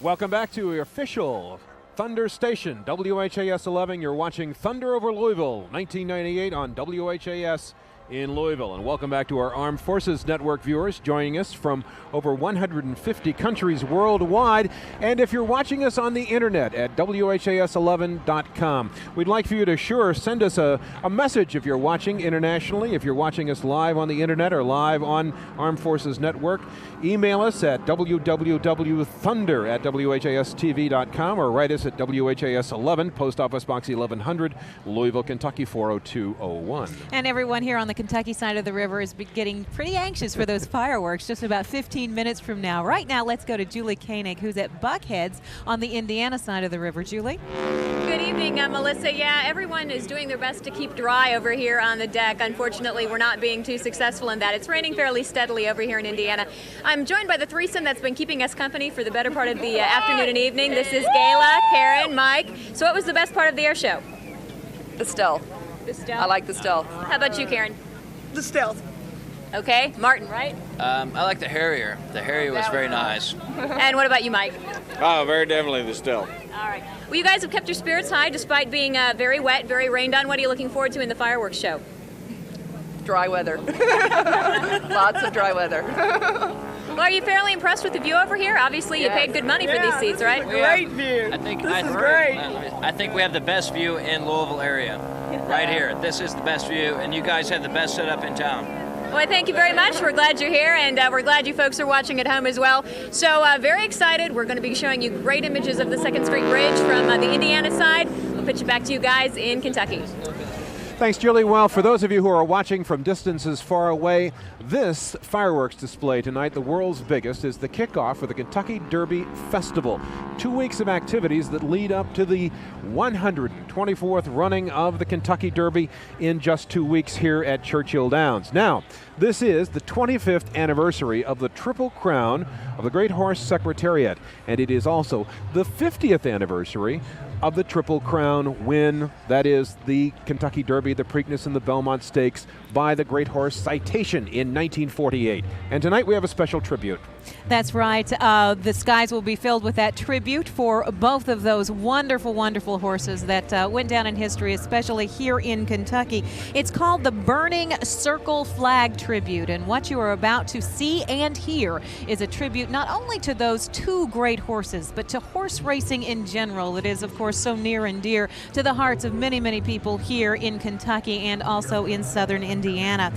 Welcome back to your official Thunder Station, WHAS11. You're watching Thunder Over Louisville, 1998 on WHAS in Louisville. And welcome back to our Armed Forces Network viewers joining us from over 150 countries worldwide. And if you're watching us on the internet at WHAS11.com, we'd like for you to send us a message if you're watching internationally, if you're watching us live on the internet or live on Armed Forces Network. Email us at www.thunder@WHASTV.com or write us at WHAS11, Post Office Box 1100, Louisville, Kentucky 40201. And everyone here on the Kentucky side of the river is getting pretty anxious for those fireworks just about 15 minutes from now. Right now, let's go to Julie Koenig, who's at Buckhead's on the Indiana side of the river. Julie? Good evening, Melissa. Yeah, everyone is doing their best to keep dry over here on the deck. Unfortunately, we're not being too successful in that. It's raining fairly steadily over here in Indiana. I'm joined by the threesome that's been keeping us company for the better part of the afternoon and evening. This is Gayla, Karen, Mike. So what was the best part of the air show? The stealth. The stealth? I like the stealth. How about you, Karen? The stealth. Okay, Martin, right? I like the Harrier. The Harrier was very nice. And what about you, Mike? Oh, very definitely the stealth. All right. Well, you guys have kept your spirits high despite being very wet, very rained on. What are you looking forward to in the fireworks show? Dry weather. Lots of dry weather. Well, are you fairly impressed with the view over here? Obviously, you paid good money for these seats, right? Great view. I think This is great. I think we have the best view in Louisville area. Right here. This is the best view, and you guys have the best setup in town. Well, I thank you very much. We're glad you're here, and we're glad you folks are watching at home as well. So very excited. We're going to be showing you great images of the 2nd Street Bridge from the Indiana side. We'll pitch it back to you guys in Kentucky. Thanks, Julie. Well, for those of you who are watching from distances far away, this fireworks display tonight, the world's biggest, is the kickoff for the Kentucky Derby Festival. 2 weeks of activities that lead up to the 124th running of the Kentucky Derby in just 2 weeks here at Churchill Downs. Now, this is the 25th anniversary of the Triple Crown of the Great Horse Secretariat, and it is also the 50th anniversary of the Triple Crown win, that is the Kentucky Derby, the Preakness, and the Belmont Stakes by the Great Horse Citation in 1948. And tonight we have a special tribute. That's right. The skies will be filled with that tribute for both of those wonderful, wonderful horses that went down in history, especially here in Kentucky. It's called the Burning Circle Flag Tribute, and what you are about to see and hear is a tribute not only to those two great horses, but to horse racing in general. It is, of course, so near and dear to the hearts of many, many people here in Kentucky and also in southern Indiana.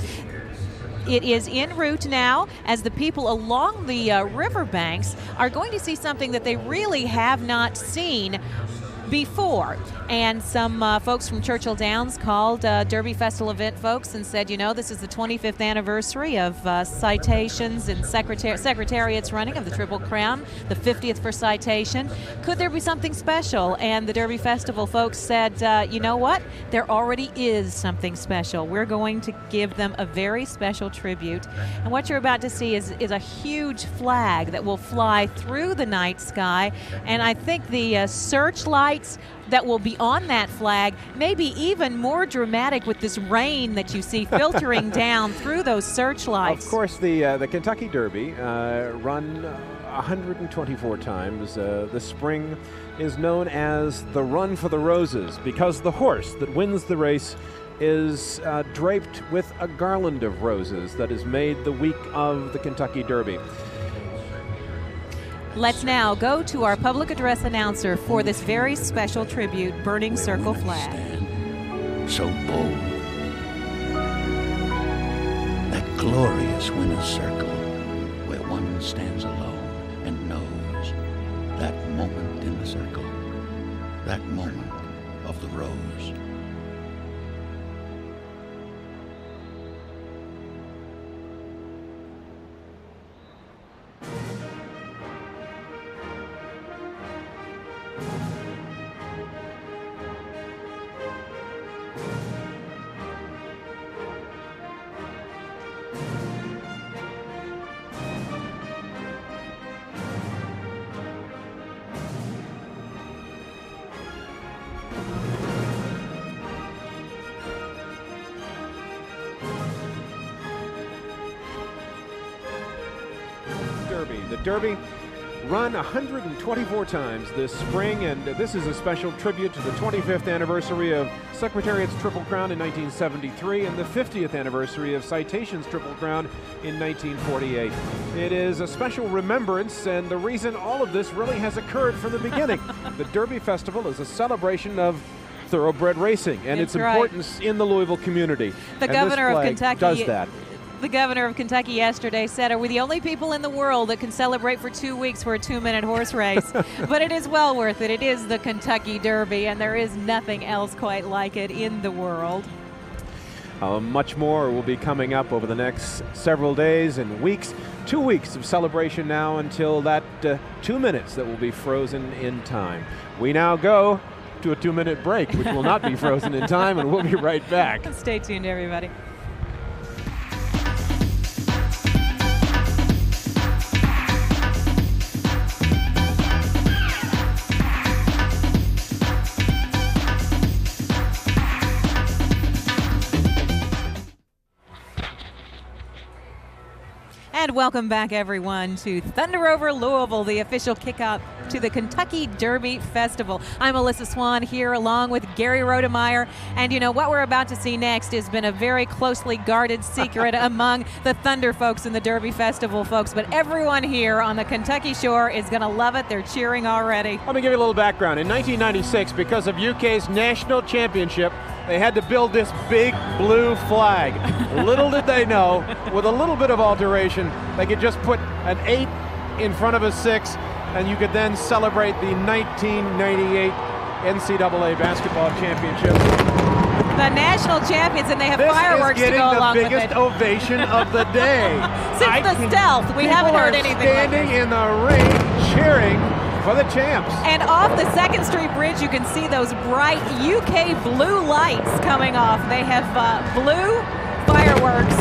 It is en route now as the people along the riverbanks are going to see something that they really have not seen before. And some folks from Churchill Downs called Derby Festival event folks and said, you know, this is the 25th anniversary of Citations and Secretariat's running of the Triple Crown, the 50th for Citation. Could there be something special? And the Derby Festival folks said, you know what? There already is something special. We're going to give them a very special tribute. And what you're about to see is a huge flag that will fly through the night sky. And I think the searchlights that will be on that flag may be even more dramatic with this rain that you see filtering down through those searchlights. Of course, the Kentucky Derby, run 124 times. The spring is known as the Run for the Roses because the horse that wins the race is draped with a garland of roses that is made the week of the Kentucky Derby. Let's now go to our public address announcer for this very special tribute, Burning Circle Flag. So bold. That glorious winner's circle where one stands alone and knows that moment in the circle, that moment of the rose. The Derby run 124 times this spring, and this is a special tribute to the 25th anniversary of Secretariat's Triple Crown in 1973 and the 50th anniversary of Citation's Triple Crown in 1948. It is a special remembrance, and the reason all of this really has occurred from the beginning. The Derby Festival is a celebration of thoroughbred racing and its importance in the Louisville community. The governor of Kentucky does that. The governor of Kentucky yesterday said, "Are we the only people in the world that can celebrate for 2 weeks for a 2-minute horse race?" But it is well worth it. It is the Kentucky Derby, and there is nothing else quite like it in the world. Much more will be coming up over the next several days and weeks. 2 weeks of celebration now until that 2 minutes that will be frozen in time. We now go to a 2-minute break, which will not be frozen in time, and we'll be right back. Stay tuned, everybody. And welcome back, everyone, to Thunder Over Louisville, the official kickoff to the Kentucky Derby Festival. I'm Melissa Swan here along with Gary Rodemeyer. And you know, what we're about to see next has been a very closely guarded secret among the Thunder folks and the Derby Festival folks. But everyone here on the Kentucky shore is going to love it. They're cheering already. Let me give you a little background. In 1996, because of UK's national championship, they had to build this big blue flag. Little did they know, with a little bit of alteration, they could just put an 8 in front of a 6, and you could then celebrate the 1998 NCAA basketball championship. The national champions, and they have fireworks to go along with it. This is getting the biggest ovation of the day. Since the stealth, we haven't heard anything like standing in the ring cheering for the champs. And off the 2nd Street Bridge, you can see those bright UK blue lights coming off. They have blue fireworks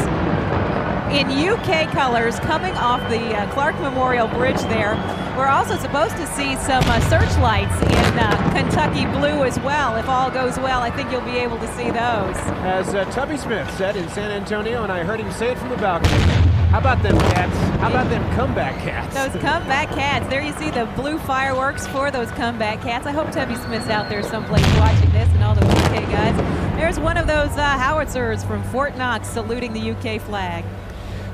in UK colors coming off the Clark Memorial Bridge there. We're also supposed to see some searchlights in Kentucky blue as well. If all goes well, I think you'll be able to see those. As Tubby Smith said in San Antonio, and I heard him say it from the balcony, how about them cats? How about them comeback cats? Those comeback cats. There you see the blue fireworks for those comeback cats. I hope Tubby Smith's out there someplace watching this and all the UK guys. There's one of those howitzers from Fort Knox saluting the UK flag.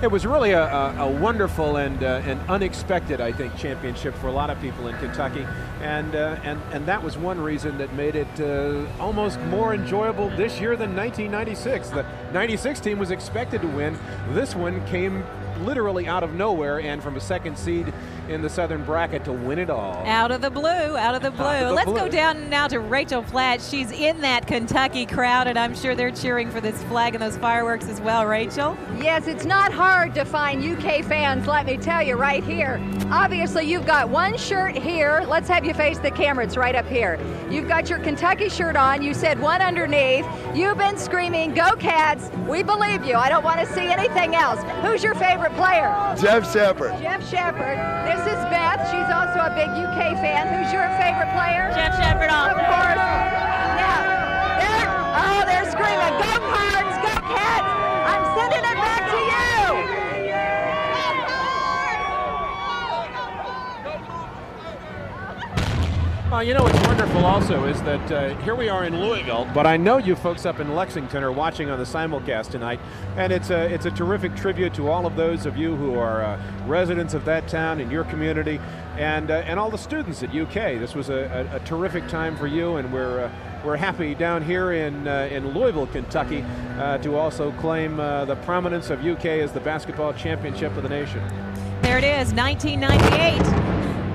It was really a wonderful and unexpected, I think, championship for a lot of people in Kentucky, and that was one reason that made it almost more enjoyable this year than 1996. The 96 team was expected to win. This one came literally out of nowhere and from a 2nd seed in the Southern bracket to win it all. Out of the blue, out of the blue. Let's go down now to Rachel Platt. She's in that Kentucky crowd, and I'm sure they're cheering for this flag and those fireworks as well. Rachel? Yes, it's not hard to find UK fans, let me tell you, right here. Obviously, you've got one shirt here. Let's have you face the camera. It's right up here. You've got your Kentucky shirt on. You said one underneath. You've been screaming, "Go Cats!" We believe you. I don't want to see anything else. Who's your favorite player? Jeff Shepherd. Jeff Shepherd. This is Beth. She's also a big UK fan. Who's your favorite player? Jeff Shepherd. Of course. Now, they're screaming, "Go Cards! Go Cats!" I'm sending it back to you. You know what's wonderful also is that here we are in Louisville, but I know you folks up in Lexington are watching on the simulcast tonight, and it's a terrific tribute to all of those of you who are residents of that town in your community, and all the students at UK. This was a terrific time for you, and we're happy down here in Louisville, Kentucky, to also claim the prominence of UK as the basketball championship of the nation. There it is, 1998.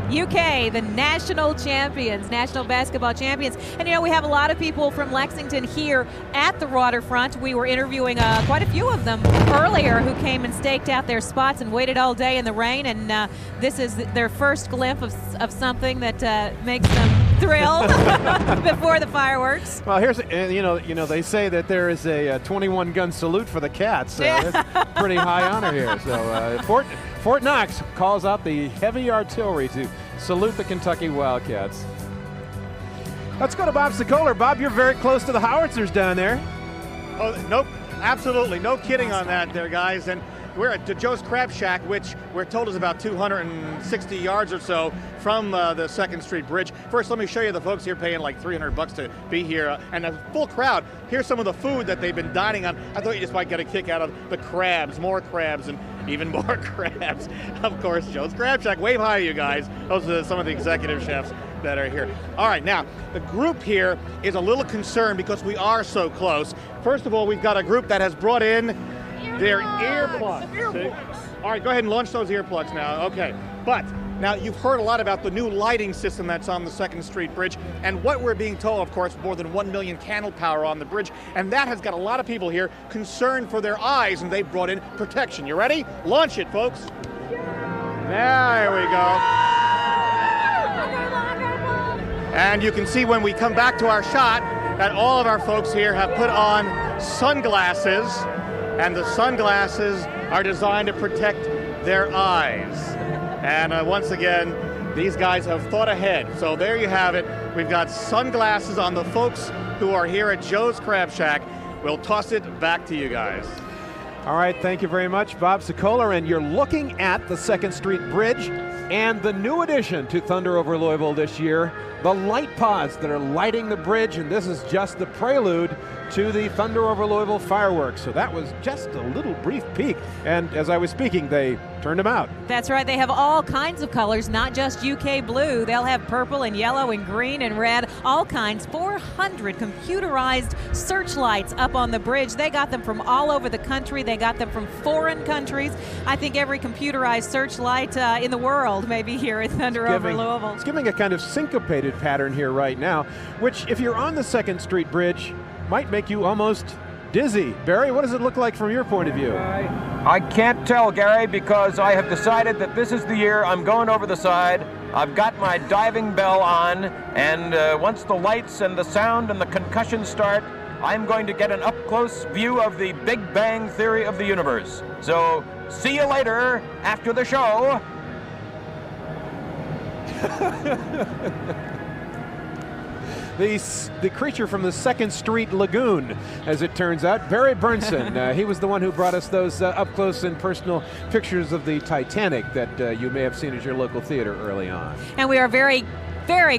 UK, the national champions, national basketball champions. And you know, we have a lot of people from Lexington here at the waterfront. We were interviewing quite a few of them earlier who came and staked out their spots and waited all day in the rain. And this is their first glimpse of something that makes them thrilled before the fireworks. Well, here's you know they say that there is a 21 gun salute for the Cats. So that's pretty high honor here. So Fort Knox calls out the heavy artillery to salute the Kentucky Wildcats. Let's go to Bob Sokoler. Bob, you're very close to the howitzers down there. Oh, nope, absolutely, no kidding on that there, guys. And We're at Joe's Crab Shack, which we're told is about 260 yards or so from the 2nd Street Bridge. First, let me show you the folks here paying like $300 to be here, and a full crowd. Here's some of the food that they've been dining on. I thought you just might get a kick out of the crabs, more crabs, and even more crabs. Of course, Joe's Crab Shack. Wave hi, you guys. Those are some of the executive chefs that are here. All right, now, the group here is a little concerned because we are so close. First of all, we've got a group that has brought in their earplugs. All right, go ahead and launch those earplugs now. Okay, but now you've heard a lot about the new lighting system that's on the 2nd Street Bridge, and what we're being told, of course, more than 1 million candle power on the bridge, and that has got a lot of people here concerned for their eyes, and they've brought in protection. You ready? Launch it, folks. There we go. And you can see when we come back to our shot that all of our folks here have put on sunglasses, and the sunglasses are designed to protect their eyes. And once again, these guys have thought ahead. So there you have it. We've got sunglasses on the folks who are here at Joe's Crab Shack. We'll toss it back to you guys. All right, thank you very much, Bob Sokoler. And you're looking at the 2nd Street Bridge and the new addition to Thunder Over Louisville this year, the light pods that are lighting the bridge, and this is just the prelude to the Thunder Over Louisville fireworks. So that was just a little brief peek, and as I was speaking, they turned them out. That's right. They have all kinds of colors, not just UK blue. They'll have purple and yellow and green and red, all kinds. 400 computerized searchlights up on the bridge. They got them from all over the country. They got them from foreign countries. I think every computerized searchlight in the world may be here at Thunder Over Louisville. It's giving a kind of syncopated pattern here right now, which if you're on the 2nd Street Bridge, might make you almost dizzy. Barry, what does it look like from your point of view? I can't tell, Gary, because I have decided that this is the year I'm going over the side. I've got my diving bell on, and once the lights and the sound and the concussion start, I'm going to get an up-close view of the Big Bang Theory of the universe. So, see you later after the show. The creature from the 2nd Street Lagoon, as it turns out, Barry Burnson. He was the one who brought us those up-close and personal pictures of the Titanic that you may have seen at your local theater early on. And we are very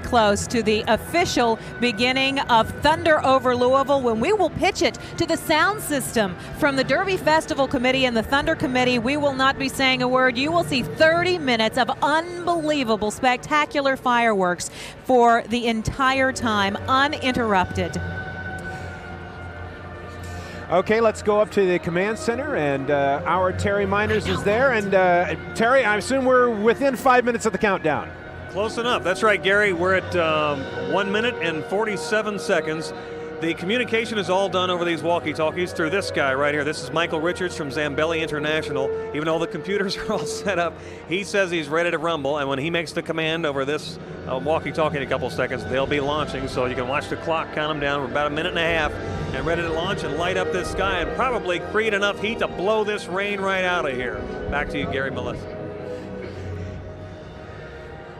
close to the official beginning of Thunder Over Louisville, when we will pitch it to the sound system from the Derby Festival Committee and the Thunder Committee. We will not be saying a word. You will see 30 minutes of unbelievable, spectacular fireworks for the entire time, uninterrupted. Okay, let's go up to the command center, and our Terry Miners is there. And Terry, I assume we're within 5 minutes of the countdown. Close enough. That's right, Gary. We're at 1 minute and 47 seconds. The communication is all done over these walkie-talkies through this guy right here. This is Michael Richards from Zambelli International. Even though the computers are all set up, he says he's ready to rumble, and when he makes the command over this walkie-talkie in a couple seconds, they'll be launching. So you can watch the clock count them down. We're about 1.5 minutes and ready to launch and light up this sky and probably create enough heat to blow this rain right out of here. Back to you, Gary, Melissa.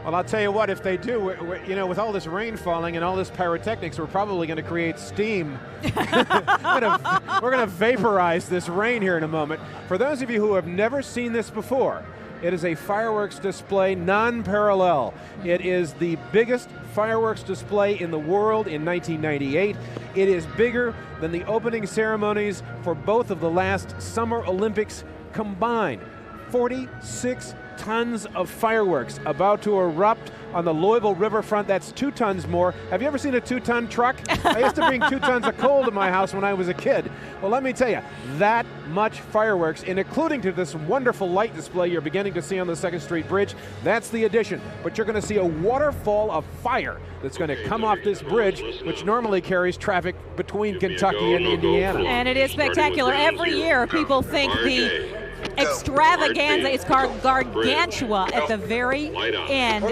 Well, I'll tell you what, if they do, you know, with all this rain falling and all this pyrotechnics, we're probably going to create steam. We're going to vaporize this rain here in a moment. For those of you who have never seen this before, it is a fireworks display non-parallel. It is the biggest fireworks display in the world in 1998. It is bigger than the opening ceremonies for both of the last Summer Olympics combined. 46 tons of fireworks about to erupt on the Louisville riverfront. That's 2 tons more. Have you ever seen a 2-ton truck? I used to bring 2 tons of coal to my house when I was a kid. Well, let me tell you, that much fireworks, and including to this wonderful light display you're beginning to see on the 2nd Street Bridge, that's the addition. But you're going to see a waterfall of fire that's going to come off this bridge, which normally carries traffic between Kentucky and Indiana. And it is spectacular. Every year, people think the extravaganza is called gargantua at the very end.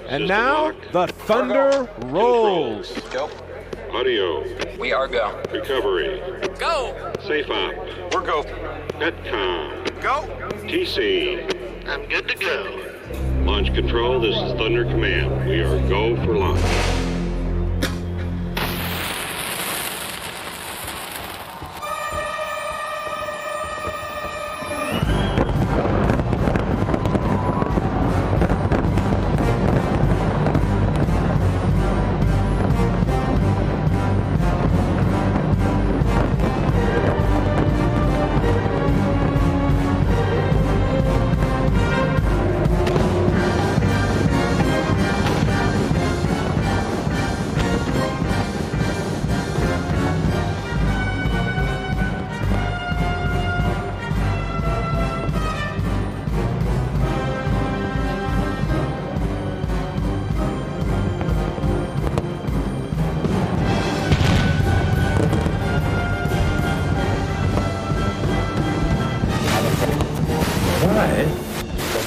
And now the thunder rolls. Go. Audio. We are go. Recovery. Go. Safe up. We're go. Netcom. Go. TC. I'm good to go. Launch control, this is Thunder Command. We are go for launch.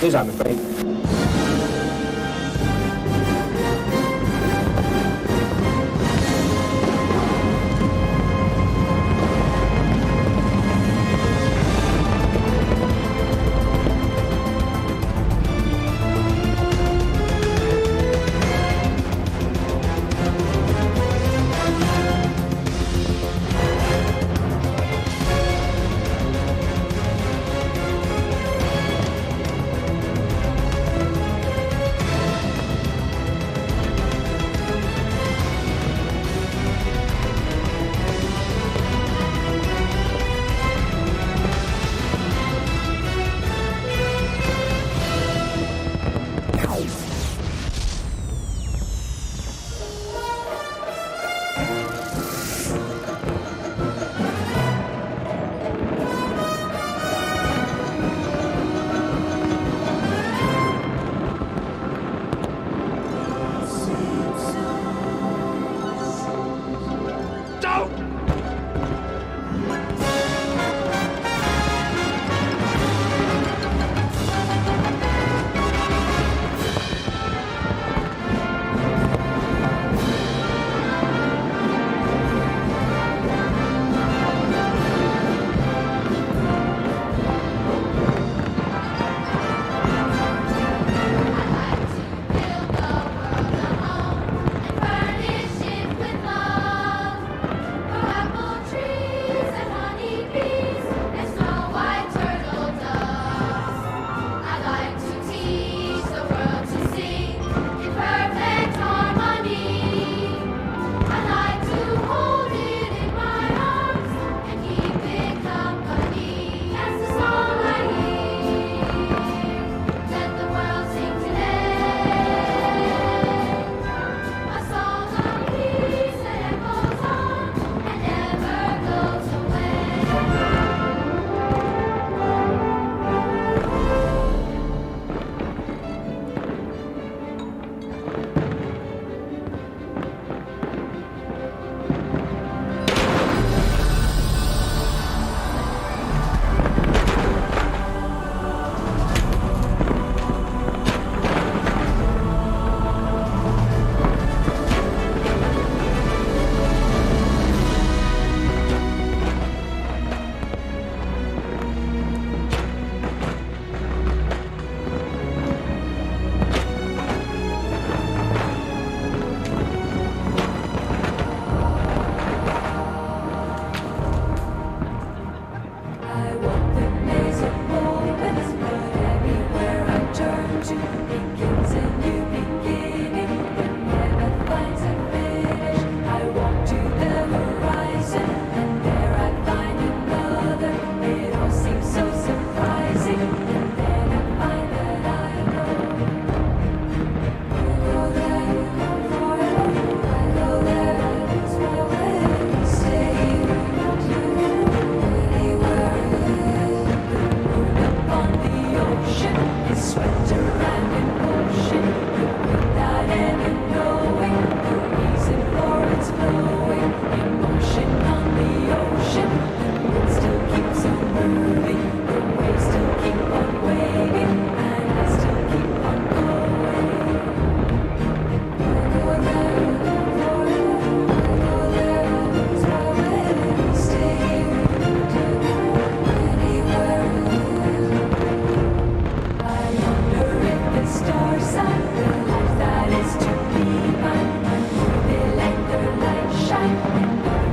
is, I'm afraid.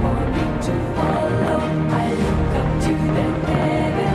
For me to follow, I look up to the heavens.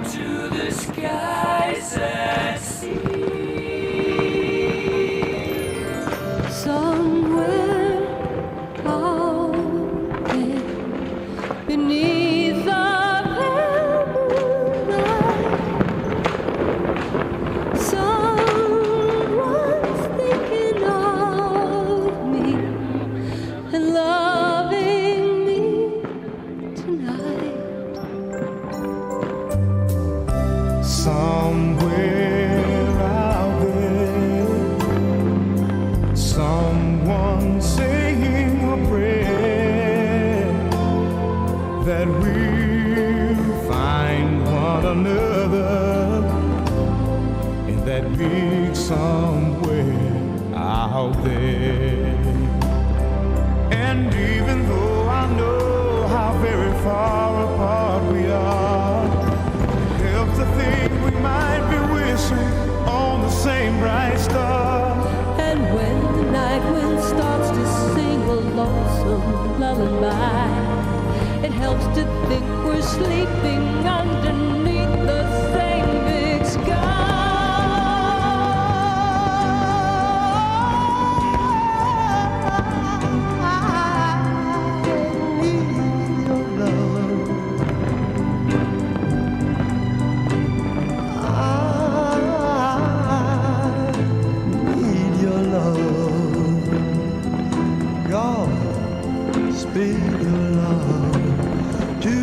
to the skies at sea. Somewhere out there beneath the pale moonlight, someone's thinking of me and loving me tonight. Somewhere out there, someone saying a prayer that we'll find one another in that big somewhere out there. And even though I know how very far apart we are, helps to think we might be wishing on the same bright star. And when the night wind starts to sing a lonesome lullaby, it helps to think we're sleeping underneath the same big sky. Speak your love to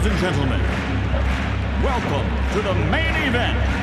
Ladies and gentlemen, welcome to the main event.